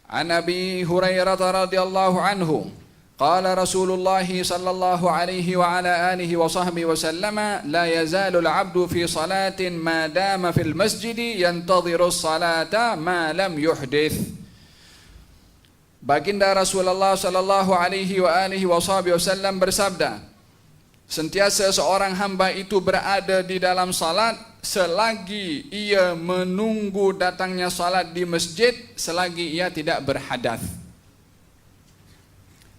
An Abi Hurairah radhiyallahu anhu qala Rasulullah sallallahu alaihi wa ala alihi wa sahbihi wa sallama la yazalu al-'abdu fi salatin ma dama fil masjid yantadhiru as-salata ma lam yuhdith. Baginda Rasulullah sallallahu alaihi wa alihi wa sahbihi wasallam bersabda, sentiasa seorang hamba itu berada di dalam salat selagi ia menunggu datangnya salat di masjid, selagi ia tidak berhadas.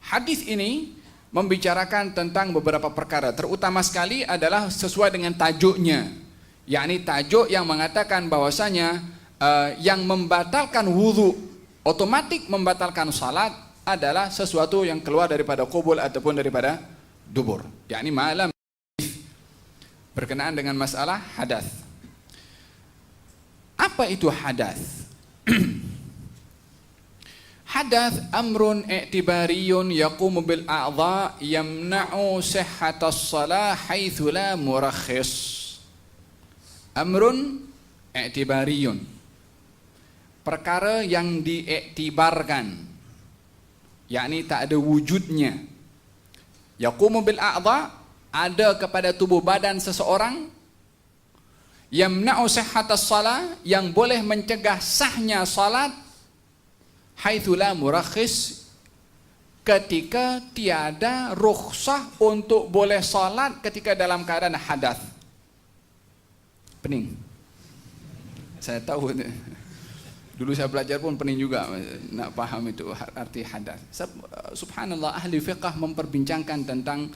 Hadis ini membicarakan tentang beberapa perkara, terutama sekali adalah sesuai dengan tajuknya, yakni tajuk yang mengatakan bahwasanya yang membatalkan wudu, otomatis membatalkan salat adalah sesuatu yang keluar daripada qubul ataupun daripada dubur, yakni malam, berkenaan dengan masalah hadas. Apa itu hadas? Hadas amrun i'tibariyun yaqumu bil a'dha yamna'u sihhatas salah haitsu la murakhis. Amrun i'tibariyun, perkara yang diiktibarkan, yakni tak ada wujudnya. Yaqumu bil a'dha, ada kepada tubuh badan seseorang. Yamna'u sihhatas salah, yang boleh mencegah sahnya salat. Haitsu la murakhis, ketika tiada rukhsah untuk boleh salat ketika dalam keadaan hadas. Pening. Saya tahu dulu saya belajar pun pening juga nak paham itu arti hadas. Subhanallah, ahli fiqh memperbincangkan tentang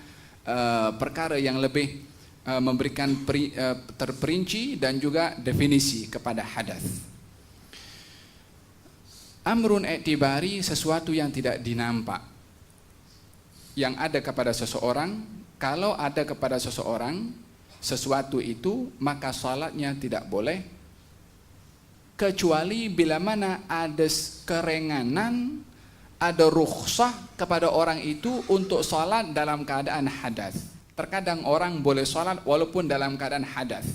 perkara yang lebih memberikan terperinci dan juga definisi kepada hadas. Amrun i'tibari, sesuatu yang tidak dinampak, yang ada kepada seseorang. Kalau ada kepada seseorang sesuatu itu, maka salatnya tidak boleh, kecuali bila mana ada kerenganan, ada rukhsah kepada orang itu untuk salat dalam keadaan hadas. Terkadang orang boleh salat walaupun dalam keadaan hadas.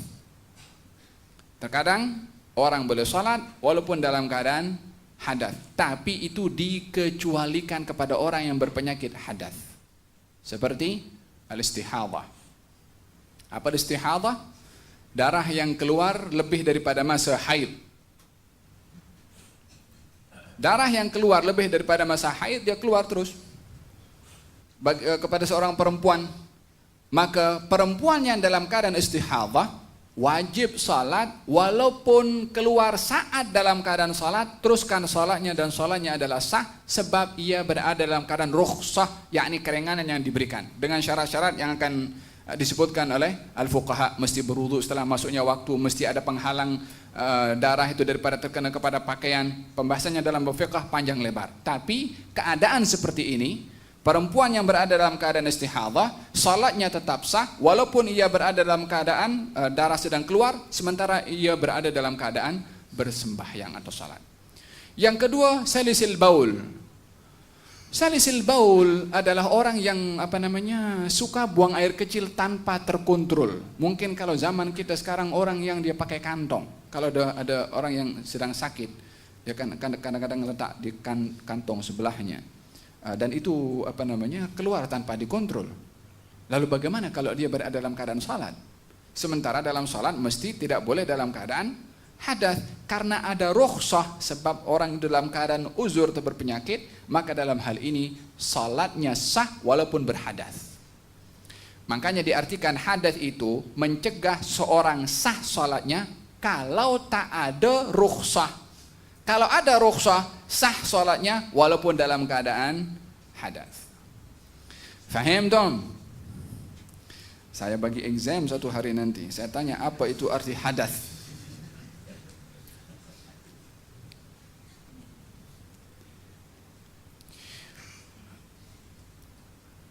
Terkadang orang boleh salat walaupun dalam keadaan hadas, tapi itu dikecualikan kepada orang yang berpenyakit hadas, seperti al-istihadhah. Apa istihadhah? Darah yang keluar lebih daripada masa haid. Darah yang keluar lebih daripada masa haid, dia keluar terus. Kepada seorang perempuan, maka perempuan yang dalam keadaan istihadhah wajib salat walaupun keluar saat dalam keadaan salat, teruskan salatnya dan salatnya adalah sah, sebab ia berada dalam keadaan rukhsah, yakni keringanan yang diberikan dengan syarat-syarat yang akan disebutkan oleh al-fuqaha. Mesti berwudu setelah masuknya waktu, mesti ada penghalang darah itu daripada terkena kepada pakaian. Pembahasannya dalam fiqh panjang lebar. Tapi keadaan seperti ini, perempuan yang berada dalam keadaan istihadhah, salatnya tetap sah walaupun ia berada dalam keadaan darah sedang keluar, sementara ia berada dalam keadaan bersembahyang atau salat. Yang kedua, salisil baul. Salisil baul adalah orang yang suka buang air kecil tanpa terkontrol. Mungkin kalau zaman kita sekarang orang yang dia pakai kantong. Kalau ada orang yang sedang sakit, dia kan kadang-kadang letak di kantong sebelahnya. Dan itu keluar tanpa dikontrol. Lalu bagaimana kalau dia berada dalam keadaan salat? Sementara dalam salat mesti tidak boleh dalam keadaan hadas, karena ada rukhsah, sebab orang dalam keadaan uzur atau berpenyakit, maka dalam hal ini salatnya sah walaupun berhadas. Makanya diartikan hadas itu mencegah seorang sah salatnya kalau tak ada rukhsah. Kalau ada rukhsah, sah salatnya walaupun dalam keadaan hadas. Faham dong? Saya bagi exam satu hari nanti, saya tanya apa itu arti hadas.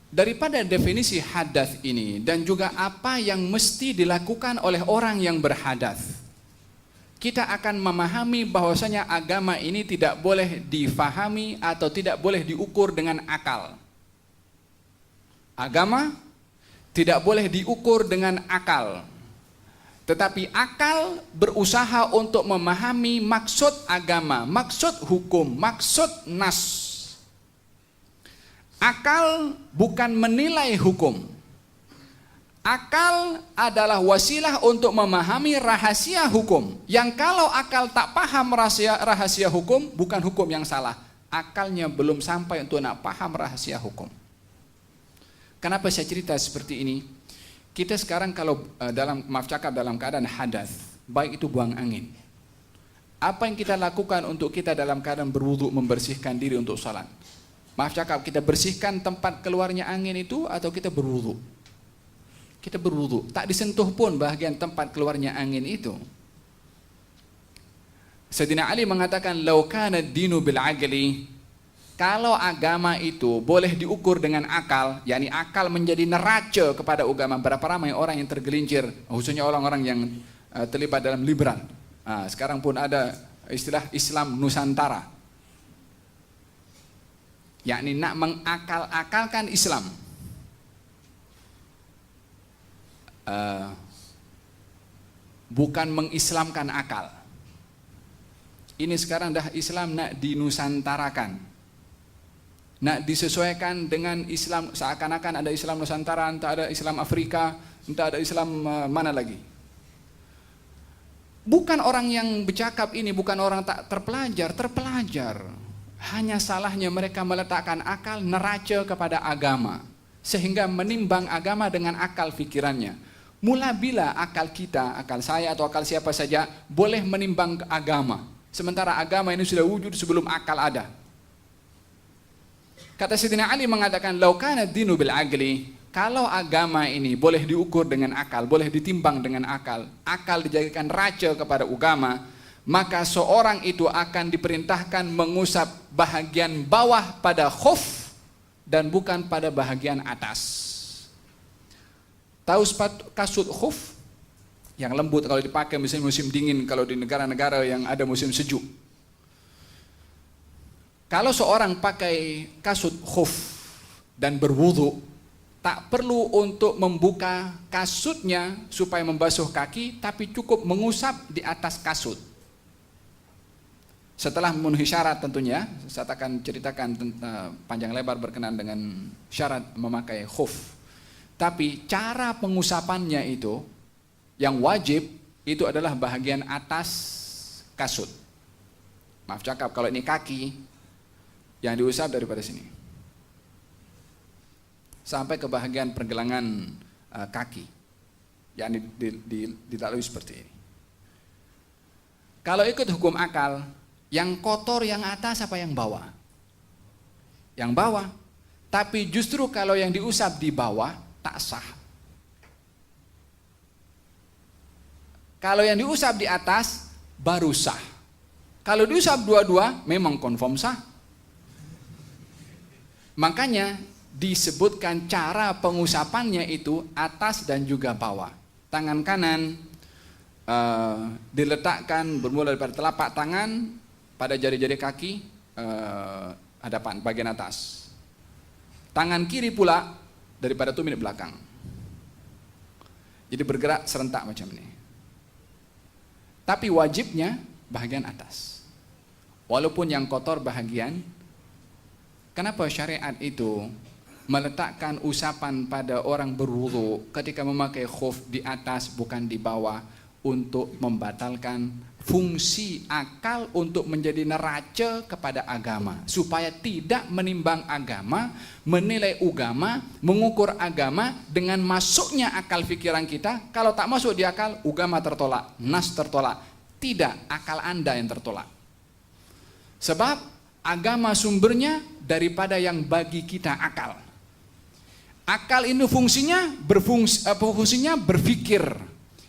Daripada definisi hadas ini dan juga apa yang mesti dilakukan oleh orang yang berhadas, kita akan memahami bahwasanya agama ini tidak boleh difahami atau tidak boleh diukur dengan akal. Agama tidak boleh diukur dengan akal. Tetapi akal berusaha untuk memahami maksud agama, maksud hukum, maksud nas. Akal bukan menilai hukum. Akal adalah wasilah untuk memahami rahasia hukum. Yang kalau akal tak paham rahasia hukum, bukan hukum yang salah. Akalnya belum sampai untuk nak paham rahasia hukum. Kenapa saya cerita seperti ini? Kita sekarang kalau dalam keadaan hadas, baik itu buang angin. Apa yang kita lakukan untuk kita dalam keadaan berwudu membersihkan diri untuk salat? Maaf cakap, kita bersihkan tempat keluarnya angin itu atau kita berwudu? Kita berwudu, tak disentuh pun bahagian tempat keluarnya angin itu. Sayyidina Ali mengatakan, "Lau kana ad-dinu bil aqli." Kalau agama itu boleh diukur dengan akal, yakni akal menjadi neraca kepada agama. Berapa ramai orang yang tergelincir, khususnya orang-orang yang terlibat dalam liberal. Sekarang pun ada istilah Islam Nusantara, yakni nak mengakal-akalkan Islam. Bukan mengislamkan akal. Ini sekarang dah Islam nak dinusantarakan, nak disesuaikan dengan Islam, seakan-akan ada Islam Nusantara, entah ada Islam Afrika, entah ada Islam mana lagi. Bukan orang yang bercakap ini, bukan orang tak terpelajar. Hanya salahnya mereka meletakkan akal neraca kepada agama, sehingga menimbang agama dengan akal fikirannya. Mula bila akal kita, akal saya atau akal siapa saja boleh menimbang agama, sementara agama ini sudah wujud sebelum akal ada. Kata Sayyidina Ali mengatakan, "Lau kana ad-dinu bil aqli." Kalau agama ini boleh diukur dengan akal, boleh ditimbang dengan akal, akal dijadikan raja kepada agama, maka seorang itu akan diperintahkan mengusap bahagian bawah pada khuf dan bukan pada bahagian atas. Tahu kasut khuf yang lembut kalau dipakai musim dingin, kalau di negara-negara yang ada musim sejuk. Kalau seorang pakai kasut khuf dan berwudu, tak perlu untuk membuka kasutnya supaya membasuh kaki, tapi cukup mengusap di atas kasut. Setelah memenuhi syarat tentunya, saya akan ceritakan tentang panjang lebar berkenaan dengan syarat memakai khuf. Tapi cara pengusapannya itu, yang wajib itu adalah bahagian atas kasut. Maaf cakap, kalau ini kaki, yang diusap daripada sini sampai ke bahagian pergelangan kaki, yang dilalui seperti ini. Kalau ikut hukum akal, yang kotor yang atas apa yang bawah? Yang bawah. Tapi justru kalau yang diusap di bawah tak sah. Kalau yang diusap di atas baru sah. Kalau diusap dua-dua memang konfirm sah. Makanya disebutkan cara pengusapannya itu atas dan juga bawah. Tangan kanan diletakkan bermula daripada telapak tangan pada jari-jari kaki hadapan bagian atas. Tangan kiri pula daripada tumit belakang. Jadi bergerak serentak macam ini. Tapi wajibnya bahagian atas. Walaupun yang kotor bahagian. Kenapa syariat itu meletakkan usapan pada orang berwudu ketika memakai khuf di atas bukan di bawah, untuk membatalkan fungsi akal untuk menjadi neraca kepada agama, supaya tidak menimbang agama, menilai agama, mengukur agama dengan masuknya akal fikiran kita. Kalau tak masuk di akal, agama tertolak, nas tertolak. Tidak, akal Anda yang tertolak. Sebab agama sumbernya daripada yang bagi kita akal. Akal ini fungsinya berpikir.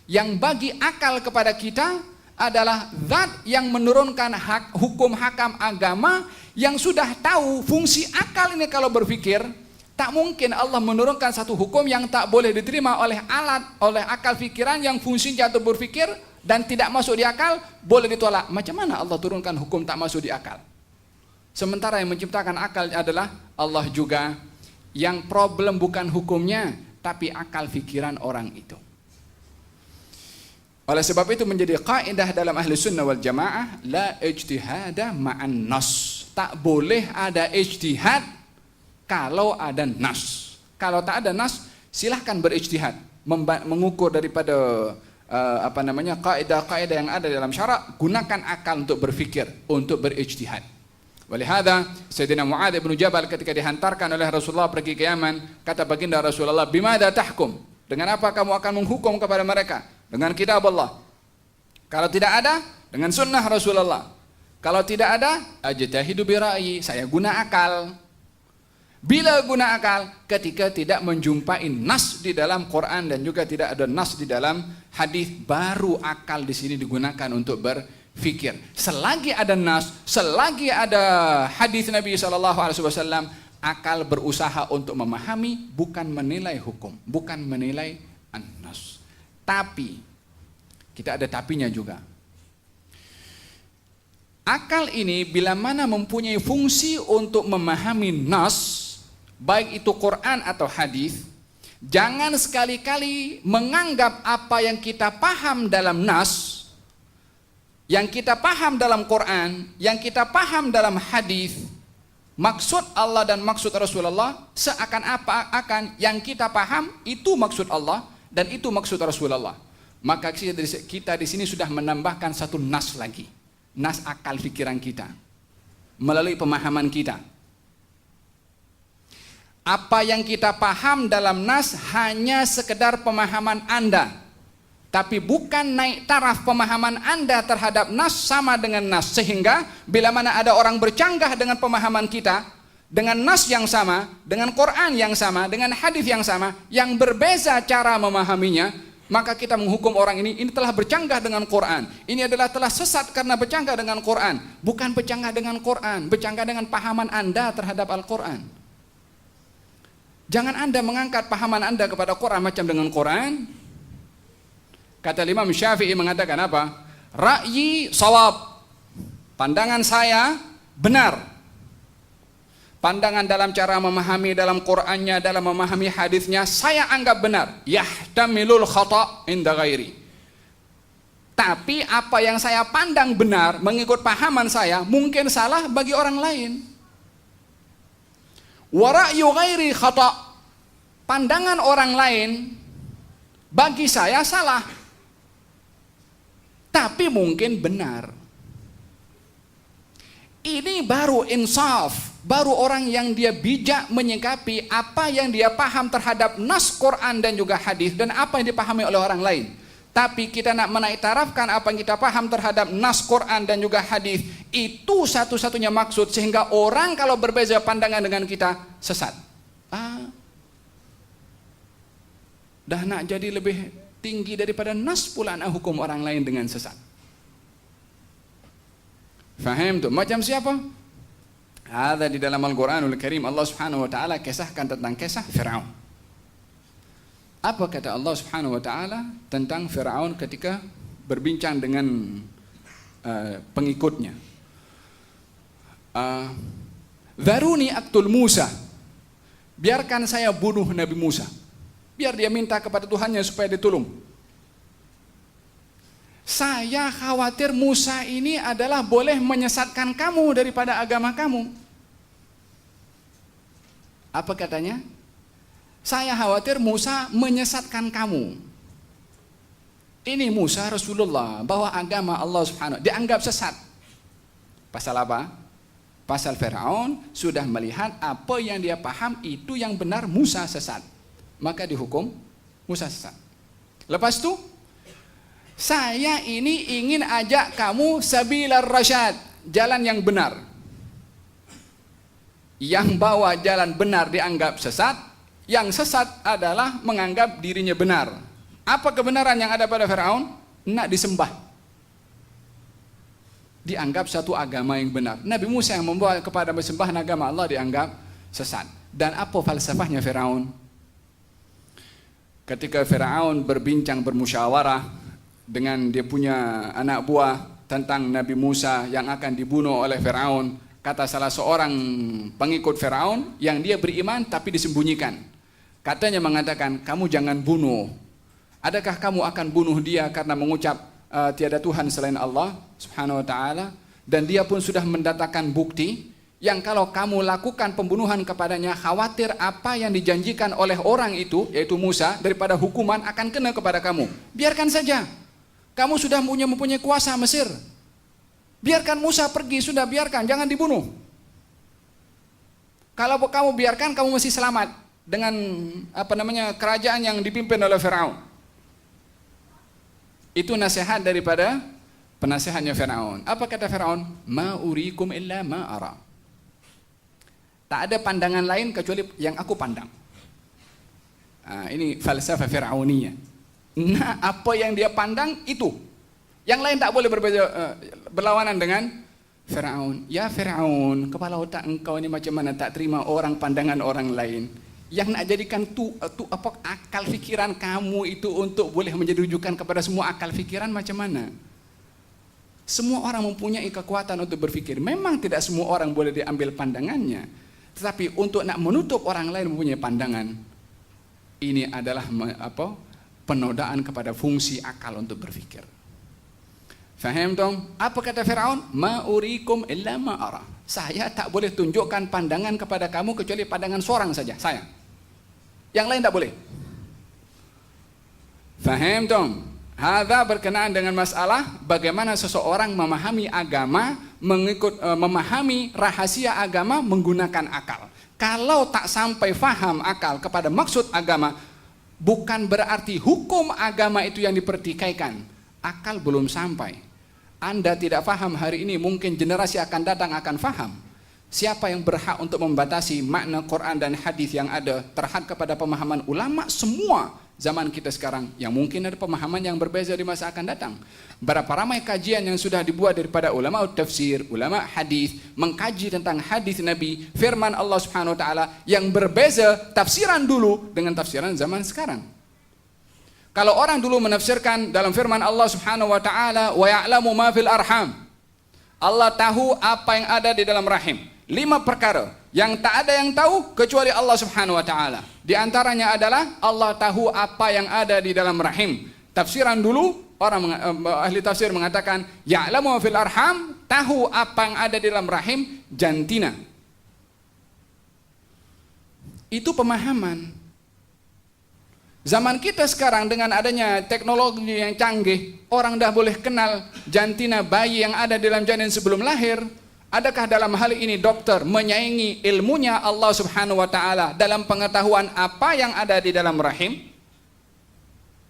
Yang bagi akal kepada kita adalah zat yang menurunkan hukum hakam agama, yang sudah tahu fungsi akal ini kalau berpikir. Tak mungkin Allah menurunkan satu hukum yang tak boleh diterima oleh akal fikiran yang fungsinya untuk berpikir dan tidak masuk di akal, boleh ditolak. Macam mana Allah turunkan hukum tak masuk di akal? Sementara yang menciptakan akal adalah Allah juga. Yang problem bukan hukumnya, tapi akal fikiran orang itu. Oleh sebab itu menjadi kaidah dalam ahli sunnah wal jamaah, la ijtihada ma'an nas. Tak boleh ada ijtihad kalau ada nas. Kalau tak ada nas, silahkan berijtihad, mengukur daripada kaidah-kaidah yang ada dalam syarak. Gunakan akal untuk berfikir, untuk berijtihad. Walihada Sayyidina Mu'adz bin Jabal ketika dihantarkan oleh Rasulullah pergi ke Yaman, kata baginda Rasulullah, bimada tahkum? Dengan apa kamu akan menghukum kepada mereka? Dengan kitab Allah. Kalau tidak ada, dengan sunnah Rasulullah. Kalau tidak ada, ajtahidu bi ra'yi, saya guna akal. Bila guna akal? Ketika tidak menjumpai nas di dalam Quran dan juga tidak ada nas di dalam hadis, baru akal di sini digunakan untuk berfikir. Selagi ada nas, selagi ada hadis Nabi SAW, akal berusaha untuk memahami, bukan menilai hukum, bukan menilai an-nas. Tapi kita ada tapinya juga. Akal ini bila mana mempunyai fungsi untuk memahami nas, baik itu Quran atau hadis, jangan sekali-kali menganggap apa yang kita paham dalam nas, yang kita paham dalam Quran, yang kita paham dalam hadis, maksud Allah dan maksud Rasulullah, seakan-akan yang kita paham itu maksud Allah dan itu maksud Rasulullah. Maka kita di sini sudah menambahkan satu nas lagi, nas akal pikiran kita melalui pemahaman kita. Apa yang kita paham dalam nas hanya sekedar pemahaman Anda, tapi bukan naik taraf pemahaman Anda terhadap nas sama dengan nas, sehingga bila mana ada orang bercanggah dengan pemahaman kita, dengan nas yang sama, dengan Quran yang sama, dengan hadis yang sama, yang berbeza cara memahaminya, maka kita menghukum orang ini telah bercanggah dengan Quran, ini adalah telah sesat karena bercanggah dengan Quran. Bukan bercanggah dengan Quran, bercanggah dengan pahaman Anda terhadap Al-Quran. Jangan Anda mengangkat pahaman Anda kepada Quran macam dengan Quran. Kata Imam Syafi'i mengatakan apa? Ra'yi shawab, pandangan saya benar. Pandangan dalam cara memahami dalam Qur'annya, dalam memahami hadisnya, saya anggap benar. Yahtamilul khata' inda ghairi. Tapi apa yang saya pandang benar mengikut pahaman saya mungkin salah bagi orang lain. Wa ra'yu ghairi khata', pandangan orang lain bagi saya salah, tapi mungkin benar. Ini baru insaf, baru orang yang dia bijak menyikapi apa yang dia paham terhadap nas Quran dan juga hadis dan apa yang dipahami oleh orang lain. Tapi kita nak menaik tarafkan apa yang kita paham terhadap nas Quran dan juga hadis, itu satu-satunya maksud sehingga orang kalau berbeza pandangan dengan kita sesat. Dah nak jadi lebih tinggi daripada nas pula nak hukum orang lain dengan sesat. Faham tu? Macam siapa? Ada di dalam Al-Quranul Karim Allah Subhanahu wa taala kisahkan tentang kisah Firaun. Apa kata Allah Subhanahu wa taala tentang Firaun ketika berbincang dengan pengikutnya? Dharuni aqtul Musa. Biarkan saya bunuh Nabi Musa. Biar dia minta kepada Tuhannya supaya ditolong. Saya khawatir Musa ini adalah boleh menyesatkan kamu daripada agama kamu. Apa katanya? Saya khawatir Musa menyesatkan kamu. Ini Musa Rasulullah, bawa agama Allah Subhanahu, dianggap sesat. Pasal apa? Pasal Firaun sudah melihat apa yang dia paham itu yang benar, Musa sesat. Maka dihukum Musa sesat. Lepas itu, saya ini ingin ajak kamu sabilar rasyad, jalan yang benar. Yang bawa jalan benar dianggap sesat, yang sesat adalah menganggap dirinya benar. Apa kebenaran yang ada pada Firaun? Nak disembah. Dianggap satu agama yang benar. Nabi Musa yang membawa kepada sembahan agama Allah dianggap sesat. Dan apa falsafahnya Firaun? Ketika Firaun berbincang, bermusyawarah dengan dia punya anak buah tentang Nabi Musa yang akan dibunuh oleh Firaun, kata salah seorang pengikut Firaun yang dia beriman tapi disembunyikan, katanya mengatakan, kamu jangan bunuh Adakah kamu akan bunuh dia karena mengucap tiada Tuhan selain Allah subhanahu wa ta'ala, dan dia pun sudah mendatangkan bukti yang kalau kamu lakukan pembunuhan kepadanya, khawatir apa yang dijanjikan oleh orang itu, yaitu Musa, daripada hukuman akan kena kepada kamu. Biarkan saja. Kamu sudah mempunyai kuasa Mesir. Biarkan Musa pergi, sudah biarkan, jangan dibunuh. Kalau kamu biarkan, kamu masih selamat dengan kerajaan yang dipimpin oleh Firaun. Itu nasihat daripada penasihatnya Firaun. Apa kata Firaun? Ma urikum illa ma ara. Tak ada pandangan lain kecuali yang aku pandang. Ini falsafah Firauniyah. Nah, apa yang dia pandang itu. Yang lain tak boleh berlawanan dengan Firaun. Ya Firaun, kepala otak engkau ini macam mana tak terima orang pandangan orang lain. Yang nak jadikan akal fikiran kamu itu untuk boleh menjadi rujukan kepada semua akal fikiran macam mana? Semua orang mempunyai kekuatan untuk berfikir. Memang tidak semua orang boleh diambil pandangannya. Tetapi untuk nak menutup orang lain mempunyai pandangan, ini adalah penodaan kepada fungsi akal untuk berfikir. Faham dong? Apa kata Firaun? Ma urikum illa ma ara. Saya tak boleh tunjukkan pandangan kepada kamu kecuali pandangan seorang saja, saya. Yang lain tak boleh. Faham dong? Hadza berkenaan dengan masalah bagaimana seseorang memahami agama, memahami rahasia agama menggunakan akal. Kalau tak sampai faham akal kepada maksud agama, bukan berarti hukum agama itu yang dipertikaikan. Akal belum sampai. Anda tidak faham hari ini, mungkin generasi akan datang akan faham. Siapa yang berhak untuk membatasi makna Quran dan hadis yang ada terhadap kepada pemahaman ulama semua zaman kita sekarang, yang mungkin ada pemahaman yang berbeza di masa akan datang. Berapa ramai kajian yang sudah dibuat daripada ulama tafsir, ulama hadis, mengkaji tentang hadis Nabi, firman Allah Subhanahu wa taala yang berbeza tafsiran dulu dengan tafsiran zaman sekarang. Kalau orang dulu menafsirkan dalam firman Allah Subhanahu wa taala, wa ya'lamu ma fil arham. Allah tahu apa yang ada di dalam rahim. 5 perkara yang tak ada yang tahu kecuali Allah Subhanahu wa taala. Di antaranya adalah Allah tahu apa yang ada di dalam rahim. Tafsiran dulu orang ahli tafsir mengatakan ya'lamu fil arham, tahu apa yang ada di dalam rahim jantina. Itu pemahaman. Zaman kita sekarang dengan adanya teknologi yang canggih, orang dah boleh kenal jantina bayi yang ada dalam janin sebelum lahir. Adakah dalam hal ini dokter menyaingi ilmunya Allah Subhanahu wa taala dalam pengetahuan apa yang ada di dalam rahim?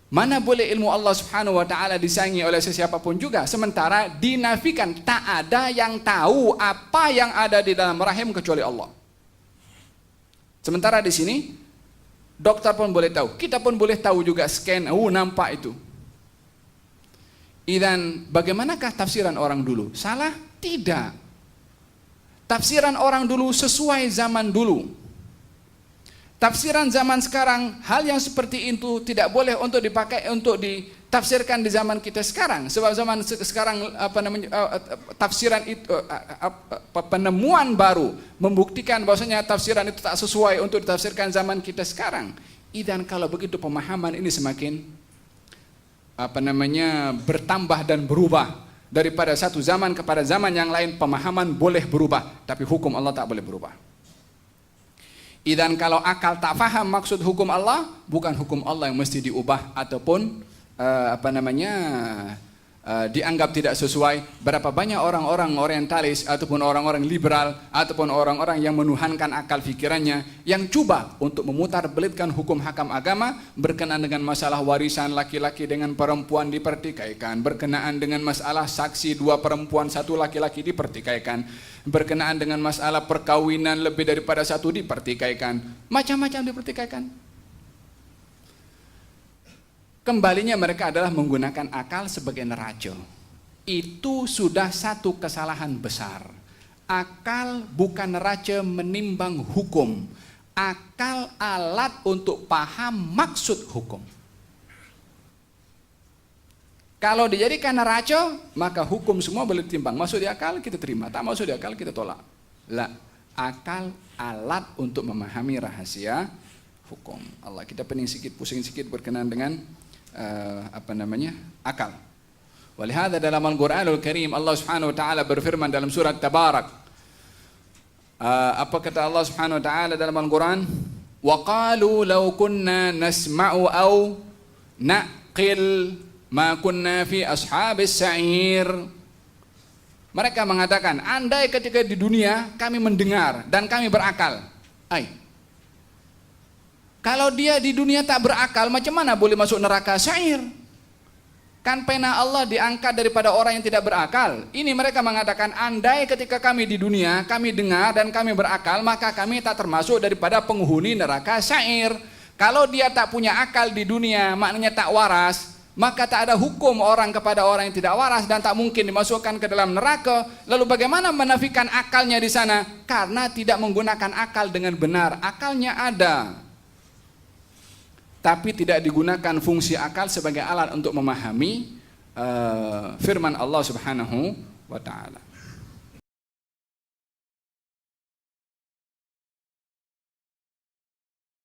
Mana boleh ilmu Allah Subhanahu wa taala disaingi oleh sesiapapun juga, sementara dinafikan tak ada yang tahu apa yang ada di dalam rahim kecuali Allah. Sementara di sini dokter pun boleh tahu, kita pun boleh tahu juga, scan, nampak itu. Idzan bagaimanakah tafsiran orang dulu? Salah? Tidak. Tafsiran orang dulu sesuai zaman dulu. Tafsiran zaman sekarang, hal yang seperti itu tidak boleh untuk dipakai untuk ditafsirkan di zaman kita sekarang. Sebab zaman sekarang tafsiran itu penemuan baru membuktikan bahwasanya tafsiran itu tak sesuai untuk ditafsirkan zaman kita sekarang. Dan kalau begitu pemahaman ini semakin bertambah dan berubah. Daripada satu zaman kepada zaman yang lain, pemahaman boleh berubah, tapi hukum Allah tak boleh berubah. Dan kalau akal tak faham maksud hukum Allah, bukan hukum Allah yang mesti diubah ataupun dianggap tidak sesuai. Berapa banyak orang-orang orientalis ataupun orang-orang liberal ataupun orang-orang yang menuhankan akal fikirannya yang coba untuk memutar-belitkan hukum hakam agama berkenaan dengan masalah warisan laki-laki dengan perempuan dipertikaikan, berkenaan dengan masalah saksi 2 perempuan 1 laki-laki dipertikaikan, berkenaan dengan masalah perkawinan lebih daripada 1 dipertikaikan, macam-macam dipertikaikan. Kembalinya mereka adalah menggunakan akal sebagai neraca. Itu sudah satu kesalahan besar. Akal bukan neraca menimbang hukum. Akal alat untuk paham maksud hukum. Kalau dijadikan neraca, maka hukum semua boleh ditimbang. Masuk di akal kita terima, tak masuk di akal kita tolak. Lah, akal alat untuk memahami rahasia hukum. Allah, kita pening sikit, pusing sikit berkenaan dengan akal. Walihada dalam Al-Qur'anul Karim Allah Subhanahu wa taala berfirman dalam surat Tabarak. Apa kata Allah Subhanahu wa taala dalam Al-Qur'an? Wa qalu law kunna nasma'u aw naqil ma kunna fi ashabis sa'ir. Mereka mengatakan, andai ketika di dunia kami mendengar dan kami berakal. Kalau dia di dunia tak berakal, macam mana boleh masuk neraka sa'ir? Kan pena Allah diangkat daripada orang yang tidak berakal. Ini mereka mengatakan, andai ketika kami di dunia, kami dengar dan kami berakal, maka kami tak termasuk daripada penghuni neraka sa'ir. Kalau dia tak punya akal di dunia, maknanya tak waras, maka tak ada hukum orang kepada orang yang tidak waras dan tak mungkin dimasukkan ke dalam neraka. Lalu bagaimana menafikan akalnya di sana? Karena tidak menggunakan akal dengan benar. Akalnya ada, tapi tidak digunakan fungsi akal sebagai alat untuk memahami firman Allah Subhanahu wa taala.